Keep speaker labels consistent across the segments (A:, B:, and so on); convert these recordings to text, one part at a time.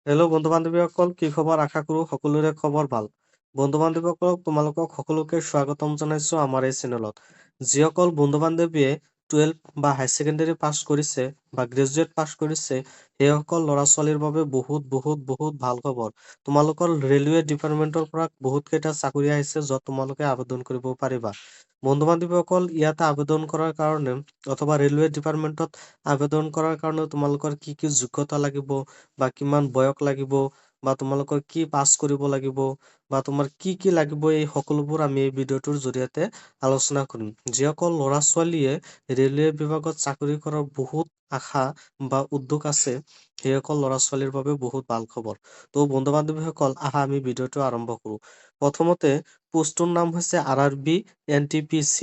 A: Hello' বন্ধু-বান্ধৱীসকল, কি খবৰ? আশা কৰোঁ সকলোৰে খবৰ ভাল। বন্ধু-বান্ধৱীসকল, তোমালোকক সকলোকে স্বাগতম জনাইছোঁ আমাৰ এই চেনেলত। যিসকল বন্ধু-বান্ধৱীয়ে 12 বা হাই ছেকেণ্ডাৰী পাছ কৰিছে বা গ্ৰেজুৱেট পাছ কৰিছে, সেইসকল ল'ৰা-ছোৱালীৰ বাবে বহুত বহুত বহুত ভাল খবৰ। তোমালোকৰ ৰেলৱে ডিপাৰ্টমেণ্টৰ পৰা বহুত কেইটা চাকৰি আহিছে, য'ত তোমালোকে আবেদন কৰিব পাৰিবা। বন্ধু-বান্ধৱীসকল, ইয়াতে আবেদন কৰাৰ কাৰণে অথবা ৰেলৱে ডিপাৰ্টমেণ্টত আবেদন কৰাৰ কাৰণে তোমালোকৰ কি কি যোগ্যতা লাগিব বা কিমান বয়স লাগিব বা তোমালোকৰ কি পাছ কৰিব লাগিব বা তোমাৰ কি কি লাগিব, এই সকলোবোৰ আমি এই ভিডিঅ'টোৰ জৰিয়তে আলোচনা কৰিম। যিসকল ল'ৰা-ছোৱালীয়ে ৰেলৱে বিভাগত চাকৰি কৰাৰ বহুত আশা বা উদ্যোগ আছে, সেইসকল ল'ৰা-ছোৱালীৰ বাবে বহুত ভাল খবৰ। তো বন্ধু-বান্ধৱীসকল, আহা আমি ভিডিঅ'টো আৰম্ভ কৰোঁ। প্ৰথমতে পোষ্টটোৰ নাম হৈছে RRB NTPC।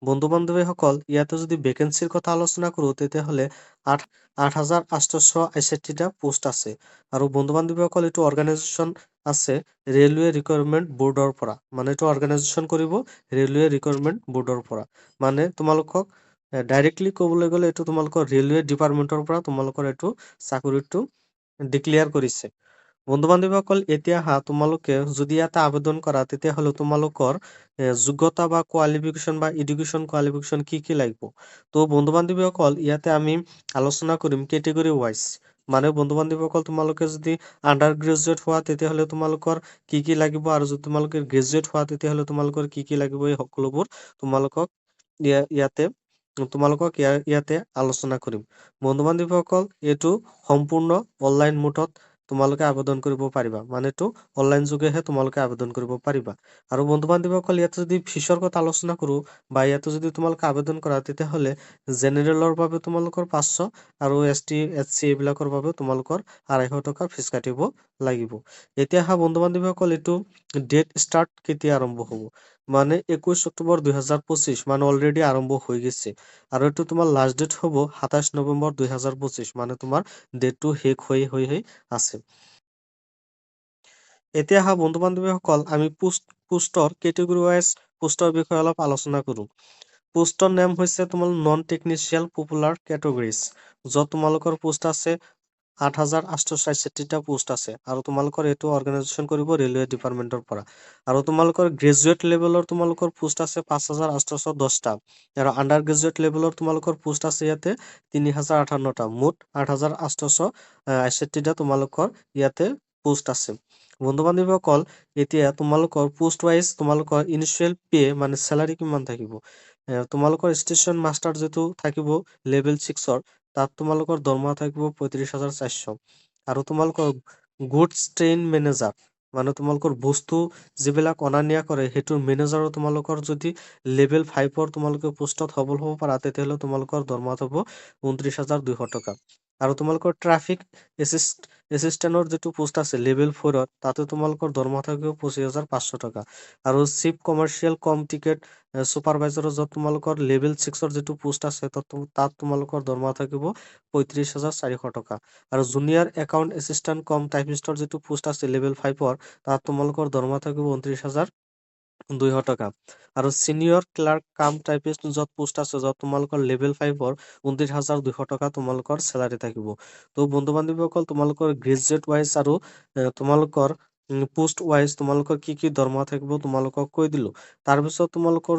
A: বন্ধু-বান্ধৱীসকল, ইয়াতে যদি ভেকেঞ্চিৰ কথা আলোচনা কৰোঁ, তেতিয়াহ'লে 8,861টা পোষ্ট আছে। আৰু বন্ধু-বান্ধৱীসকল, এইটো অৰ্গেনাইজেশ্যন আছে ৰেলৱে ৰিক্ৰুইটমেণ্ট বৰ্ডৰ পৰা। মানে এইটো অৰ্গেনাইজেশ্যন কৰিব ৰেলৱে ৰিক্ৰুইটমেণ্ট বৰ্ডৰ পৰা। মানে তোমালোকক ডাইৰেক্টলি ক'বলৈ গ'লে এইটো তোমালোকৰ ৰেলৱে ডিপাৰ্টমেণ্টৰ পৰা তোমালোকৰ এইটো চাকৰিটো ডিক্লেয়াৰ কৰিছে। বন্ধু-বান্ধৱীসকল, এতিয়া তোমালোকে যদি ইয়াতে আবেদন কৰা, তেতিয়াহ'লে তোমালোকৰ যোগ্যতা বা কোৱালিফিকেশ্যন বা এডুকেশ্যন কোৱালিফিকেশ্যন কি কি লাগিব। তো বন্ধু-বান্ধৱীসকল, ইয়াতে আমি আলোচনা কৰিম কেটেগৰী ৱাইজ। মানে বন্ধু-বান্ধৱীসকল, তোমালোকে যদি আণ্ডাৰ গ্ৰেজুৱেট হোৱা, তেতিয়াহ'লে তোমালোকৰ কি কি লাগিব, আৰু যদি তোমালোকে গ্ৰেজুৱেট হোৱা, তেতিয়াহ'লে তোমালোকৰ কি কি লাগিব, এই সকলোবোৰ তোমালোকক ইয়াতে আলোচনা কৰিম। বন্ধু-বান্ধৱীসকল, এইটো সম্পূৰ্ণ অনলাইন মোডত তোমালোকে আবেদন কৰিব পাৰিবা। মানে এইটো অনলাইন যোগেহে তোমালোকে আবেদন কৰিব পাৰিবা। আৰু বন্ধু-বান্ধৱীসকল, ইয়াতে যদি ফিছৰ কথা আলোচনা কৰোঁ বা ইয়াতে যদি তোমালোকে আবেদন কৰা, তেতিয়াহ'লে জেনেৰেলৰ বাবে তোমালোকৰ 500 আৰু ST SC এইবিলাকৰ বাবে তোমালোকৰ 250 টকা ফিজ কাটিব লাগিব। এতিয়া বন্ধু-বান্ধৱীসকল, এইটো ডেট ষ্টাৰ্ট কেতিয়া আৰম্ভ হ'ব। মানে 21 অক্টোবৰ 2025, মানে অলৰেডি আৰম্ভ হৈ গৈছে। আৰু এইটো তোমাৰ লাষ্ট ডেট হ'ব 27 নৱেম্বৰ 2025, মানে তোমাৰ ডেটটো শেষ হৈ আছে। এতিয়া বন্ধু-বান্ধৱীসকল, আমি পোষ্টৰ কেটেগৰী ৱাইজ পোষ্টৰ বিষয়ে অলপ আলোচনা কৰোঁ। পোষ্টৰ নেম হৈছে তোমাৰ নন টেকনিচিয়াল পপুলাৰ কেটেগৰিজ, য'ত তোমালোকৰ পোষ্ট আছে 8,864টা পোষ্ট আছে। আৰু তোমালোকৰ এইটো অৰ্গেনাইজেশ্যন কৰিব ৰেলৱে ডিপাৰ্টমেণ্টৰ পৰা। আৰু তোমালোকৰ গ্ৰেজুৱেট লেভেলৰ তোমালোকৰ পোষ্ট আছে 5,810টা। আৰু আণ্ডাৰ গ্ৰেজুৱেট লেভেলৰ তোমালোকৰ পোষ্ট আছে ইয়াতে 3,058টা। মুঠ 8,861টা তোমালোকৰ ইয়াতে পোষ্ট আছে। বন্ধু-বান্ধৱীসকল, এতিয়া তোমালোকৰ পোষ্ট ৱাইজ তোমালোকৰ ইনিচিয়েল পে মানে চেলাৰী কিমান থাকিব। তোমালোকৰ ষ্টেচন মাষ্টাৰ যিটো থাকিব লেভেল 6-ৰ, তাত তোমালোকৰ দৰমহা থাকিব 35,400। আৰু তোমালোকৰ গুডছ ট্ৰেইন মেনেজাৰ, মানে তোমালোকৰ বস্তু যিবিলাক অনা নিয়া কৰে, সেইটোৰ মেনেজাৰো তোমালোকৰ যদি লেভেল 5-ৰ তোমালোকে পোষ্টত সবল হ'ব পাৰা, তেতিয়াহ'লে তোমালোকৰ দৰমহা হ'ব 29,200 টকা। আৰু তোমালোকৰ ট্ৰাফিক এছিষ্টেণ্টৰ যিটো পোষ্ট আছে লেভেল 4-ত, তাতে তোমালোকৰ দৰমহা থাকিব 25,500 টকা। আৰু চিফ কমাৰ্চিয়েল কম টিকেট চুপাৰভাইজাৰৰ য'ত তোমালোকৰ লেভেল 6-ৰ যিটো পোষ্ট আছে, তাত তোমালোকৰ দৰমহা থাকিব 35,400 টকা। আৰু জুনিয়ৰ একাউণ্ট এছিষ্টেণ্ট কম টাইপিষ্টৰ যিটো পোষ্ট আছে লেভেল 5-ৰ, তাত তোমালোকৰ দৰমহা থাকিব 29,200 টকা। আৰু চিনিয়ৰ ক্লাৰ্ক কাম টাইপিষ্ট য'ত পোষ্ট আছে, য'ত তোমালোকৰ লেভেল 5-ৰ 29,200 টকা তোমালোকৰ চেলাৰী থাকিব। তো বন্ধু-বান্ধৱীসকল, তোমালোকৰ গ্ৰেজুৱেট ৱাইজ আৰু তোমালোকৰ পোষ্ট ৱাইজ তোমালোকৰ কি কি দৰমহা থাকিব তোমালোকক কৈ দিলো। তাৰপিছত তোমালোকৰ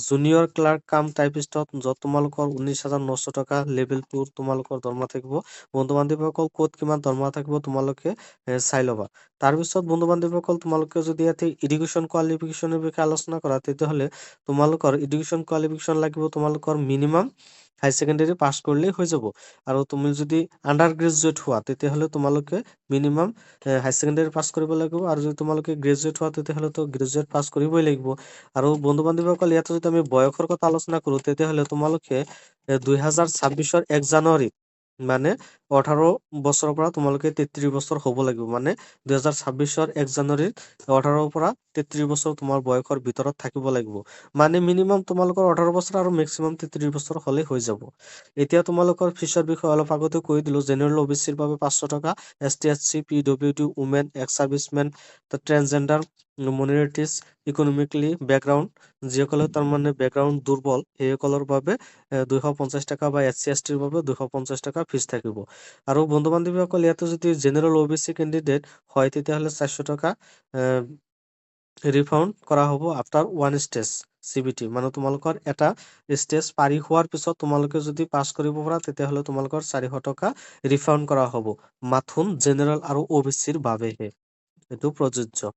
A: জুনিয়ৰ ক্লাৰ্ক কাম টাইপিষ্টত য'ত তোমালোকৰ 19,900 টকা লেভেল 2 তোমালোকৰ দৰমহা থাকিব। বন্ধু-বান্ধৱীসকল, ক'ত কিমান দৰমহা থাকিব তোমালোকে চাই ল'বা। তাৰপিছত বন্ধু-বান্ধৱীসকল, তোমালোকে যদি ইয়াতে এডুকেশ্যন কোৱালিফিকেশ্যনৰ বিষয়ে আলোচনা কৰা, তেতিয়াহ'লে তোমালোকৰ এডুকেশ্যন কোৱালিফিকেশ্যন লাগিব তোমালোকৰ মিনিমাম হাই ছেকেণ্ডাৰী পাছ কৰিলেই হৈ যাব। আৰু তুমি যদি আণ্ডাৰ গ্ৰেজুৱেট হোৱা, তেতিয়াহ'লে তোমালোকে মিনিমাম হাই ছেকেণ্ডাৰী পাছ কৰিব লাগিব। আৰু যদি তোমালোকে গ্ৰেজুৱেট হোৱা, তেতিয়াহ'লেতো গ্ৰেজুৱেট পাছ কৰিবই লাগিব। আৰু বন্ধু-বান্ধৱীসকল, ইয়াতে যদি আমি বয়সৰ কথা আলোচনা কৰো, তেতিয়াহ'লে তোমালোকে 2026-ৰ 1 জানুৱাৰীত মানে 18 বছৰৰ পৰা তোমালোকে 33 বছৰ হ'ব লাগিব। মানে 2026-ৰ 1 জানুৱাৰীত 18-ৰ পৰা 33 বছৰ তোমাৰ বয়সৰ ভিতৰত থাকিব লাগিব। মানে মিনিমাম তোমালোকৰ 18 বছৰ আৰু মেক্সিমাম 33 বছৰ হ'লেই হৈ যাব। এতিয়া তোমালোকৰ ফিছৰ বিষয়ে অলপ আগতে কৈ দিলো। জেনেৰেল OBCৰ বাবে 500 টকা, ST SC PWD women, ex servicemen, transgender minorities economically background, যিসকলে তাৰমানে বেকগ্ৰাউণ্ড দুৰ্বল সেইসকলৰ বাবে 250 টকা বা SC/ST ৰ বাবে 250 টকা ফিজ থাকিব। আৰু বন্ধু বান্ধৱীসকল ইয়াতে যদি জেনেৰেল OBC কেণ্ডিডেট হয় তেতিয়াহ'লে 400 টকা ৰিফাউণ্ড কৰা হ'ব আফটাৰ ওৱান ষ্টেজ CBT, মানে তোমালোকৰ এটা ষ্টেজ পাৰি হোৱাৰ পিছত তোমালোকে যদি পাছ কৰিব পাৰা তেতিয়াহ'লে তোমালোকৰ 400 টকা ৰিফাউণ্ড কৰা হ'ব, মাথোন জেনেৰেল আৰু OBC ৰ বাবেহে এইটো প্ৰযোজ্য।